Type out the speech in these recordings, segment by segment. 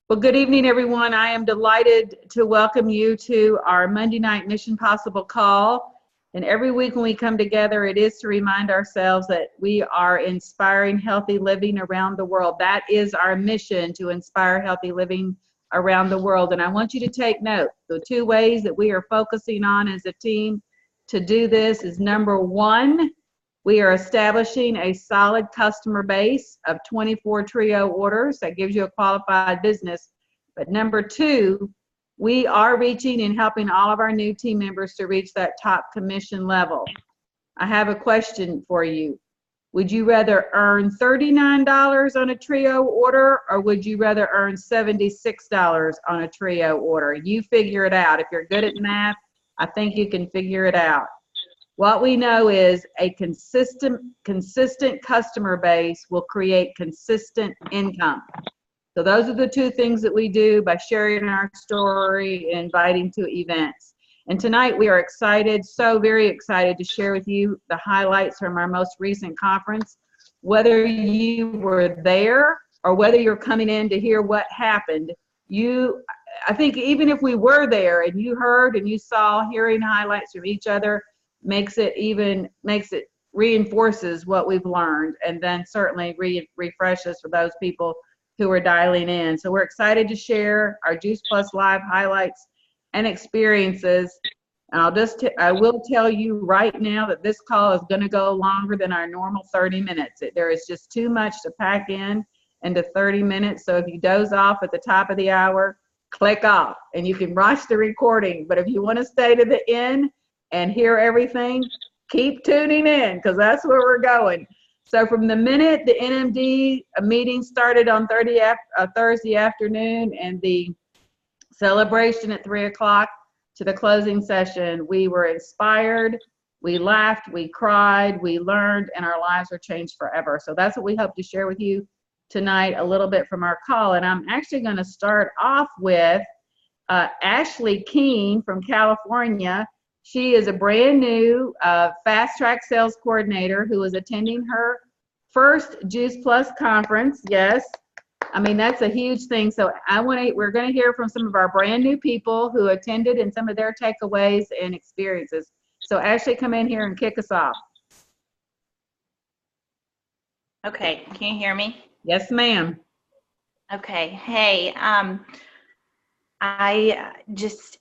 Well, good evening, everyone. I am delighted to welcome you to our Monday night Mission Possible call. And every week when we come together, it is to remind ourselves that we are inspiring healthy living around the world. That is our mission, to inspire healthy living around the world. And I want you to take note. The two ways that we are focusing on as a team to do this is, number one, we are establishing a solid customer base of 24 trio orders. That gives you a qualified business. But number two, we are reaching and helping all of our new team members to reach that top commission level. I have a question for you. Would you rather earn $39 on a trio order, or would you rather earn $76 on a trio order? You figure it out. If you're good at math, I think you can figure it out. What we know is a consistent customer base will create consistent income. So those are the two things that we do by sharing our story and inviting to events. And tonight we are excited, so very excited, to share with you the highlights from our most recent conference. Whether you were there or whether you're coming in to hear what happened, I think even if we were there and you heard and you saw, hearing highlights from each other reinforces what we've learned, and then certainly refreshes for those people who are dialing in. So we're excited to share our Juice Plus Live highlights and experiences. And I will tell you right now that this call is going to go longer than our normal 30 minutes. There is just too much to pack into 30 minutes. So if you doze off at the top of the hour, click off and you can watch the recording. But if you want to stay to the end and hear everything, keep tuning in, because that's where we're going. So from the minute the NMD meeting started on Thursday afternoon and the celebration at 3 o'clock to the closing session, we were inspired, we laughed, we cried, we learned, and our lives were changed forever. So that's what we hope to share with you tonight, a little bit from our call. And I'm actually going to start off with Ashley Keene from California. She is a brand new fast track sales coordinator who is attending her first Juice Plus conference. Yes, I mean, that's a huge thing. So we're going to hear from some of our brand new people who attended and some of their takeaways and experiences. So Ashley, come in here and kick us off. Okay, can you hear me? Yes, ma'am. Okay, hey,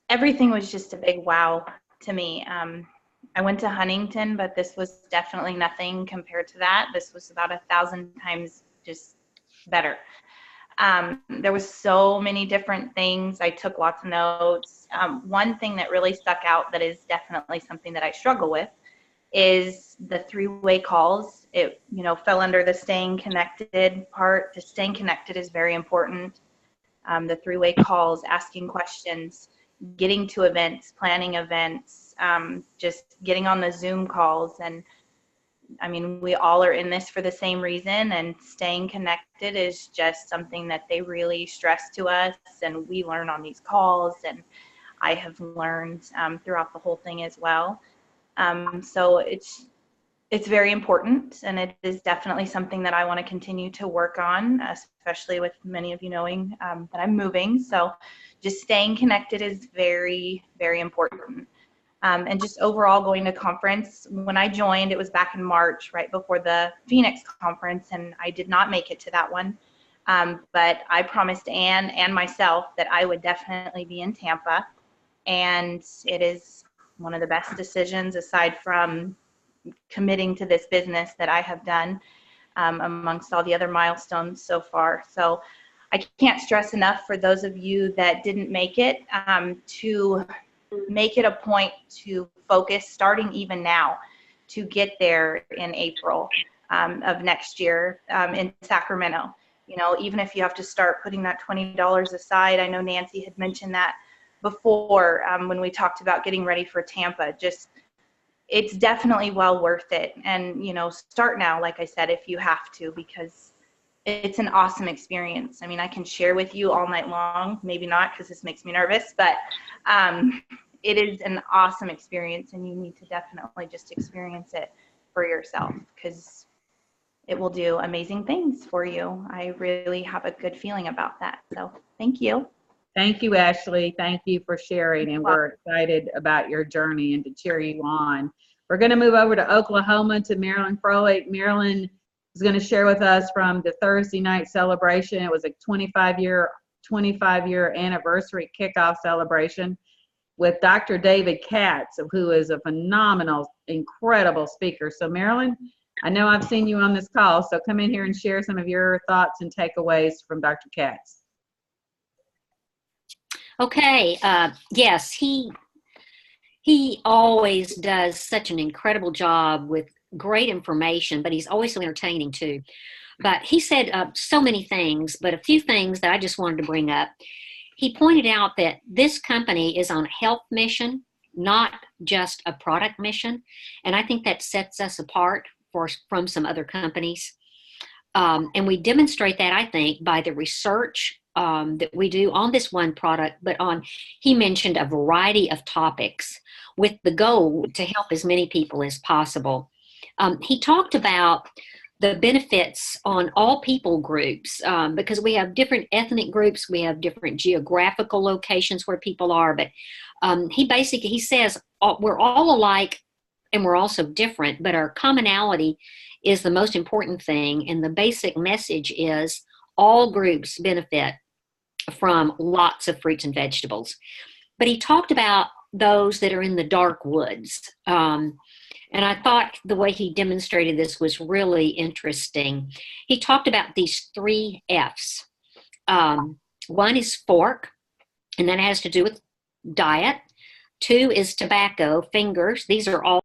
everything was just a big wow to me. I went to Huntington, but this was definitely nothing compared to that. This was about 1,000 times just better. There was so many different things. I took lots of notes. One thing that really stuck out that is definitely something that I struggle with is the three-way calls. It, fell under the staying connected part. The staying connected is very important. The three-way calls, asking questions, getting to events, planning events, just getting on the Zoom calls. And I mean, we all are in this for the same reason, and staying connected is just something that they really stress to us, and we learn on these calls, and I have learned throughout the whole thing as well. So it's very important, and it is definitely something that I want to continue to work on, especially with many of you knowing that I'm moving. So just staying connected is very, very important. And just overall going to conference, when I joined, it was back in March, right before the Phoenix conference, and I did not make it to that one. But I promised Ann and myself that I would definitely be in Tampa, and it is one of the best decisions aside from committing to this business that I have done amongst all the other milestones so far. So I can't stress enough for those of you that didn't make it to make it a point to focus, starting even now, to get there in April of next year in Sacramento. Even if you have to start putting that $20 aside. I know Nancy had mentioned that before when we talked about getting ready for Tampa. It's definitely well worth it. And, start now, like I said, if you have to, because it's an awesome experience. I mean, I can share with you all night long, maybe not, because this makes me nervous, but it is an awesome experience, and you need to definitely just experience it for yourself, because it will do amazing things for you. I really have a good feeling about that. So thank you. Thank you, Ashley. Thank you for sharing, and we're excited about your journey and to cheer you on. We're going to move over to Oklahoma to Marilyn Froelich. Marilyn is going to share with us from the Thursday night celebration. It was a 25-year anniversary kickoff celebration with Dr. David Katz, who is a phenomenal, incredible speaker. So Marilyn, I know I've seen you on this call, so come in here and share some of your thoughts and takeaways from Dr. Katz. Okay. Yes, he always does such an incredible job with great information, but he's always so entertaining too. But he said so many things, but a few things that I just wanted to bring up. He pointed out that this company is on a health mission, not just a product mission. And I think that sets us apart from some other companies. And we demonstrate that, I think, by the research that we do on this one product, but he mentioned a variety of topics with the goal to help as many people as possible. He talked about the benefits on all people groups, because we have different ethnic groups, we have different geographical locations where people are, but he says we're all alike and we're also different, but our commonality is the most important thing, and the basic message is all groups benefit from lots of fruits and vegetables. But he talked about those that are in the dark woods. And I thought the way he demonstrated this was really interesting. He talked about these 3 F's. One is fork, and that has to do with diet. 2 is tobacco, fingers. These are all